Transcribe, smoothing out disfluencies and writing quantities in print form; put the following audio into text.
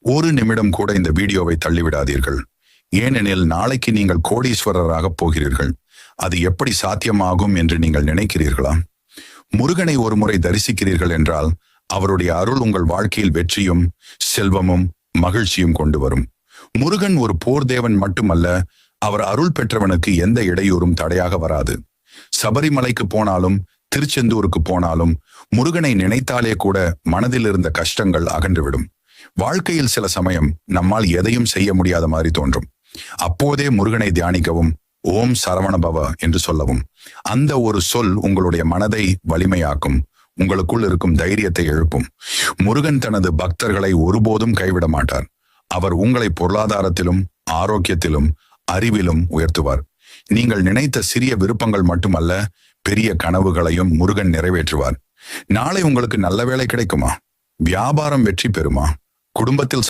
ஒரு நிமிடம் கூட இந்த வீடியோவை தள்ளிவிடாதீர்கள். ஏனெனில் நாளைக்கு நீங்கள் கோடீஸ்வரராக போகிறீர்கள். அது எப்படி சாத்தியமாகும் என்று நீங்கள் நினைக்கிறீர்களா? முருகனை ஒரு முறை தரிசிக்கிறீர்கள் என்றால் அவருடைய அருள் உங்கள் வாழ்க்கையில் வெற்றியும் செல்வமும் மகிழ்ச்சியும் கொண்டு வரும். முருகன் ஒரு போர் தேவன் மட்டுமல்ல, அவர் அருள் பெற்றவனுக்கு எந்த இடையூறும் தடையாக வராது. சபரிமலைக்கு போனாலும் திருச்செந்தூருக்கு போனாலும் முருகனை நினைத்தாலே கூட மனதில் இருந்த கஷ்டங்கள் அகன்றுவிடும். வாழ்க்கையில் சில சமயம் நம்மால் எதையும் செய்ய முடியாத மாதிரி தோன்றும். அப்போதே முருகனை தியானிக்கவும், ஓம் சரவண பவ என்று சொல்லவும். அந்த ஒரு சொல் உங்களுடைய மனதை வலிமையாக்கும், உங்களுக்குள் இருக்கும் தைரியத்தை எழுப்பும். முருகன் தனது பக்தர்களை ஒருபோதும் கைவிட மாட்டார். அவர் உங்களை பொருளாதாரத்திலும் ஆரோக்கியத்திலும் அறிவிலும் உயர்த்துவார். நீங்கள் நினைத்த சிறிய விருப்பங்கள் மட்டுமல்ல, பெரிய கனவுகளையும் முருகன் நிறைவேற்றுவார். நாளை உங்களுக்கு நல்ல வேலை கிடைக்குமா? வியாபாரம் வெற்றி பெறுமா? குடும்பத்தில்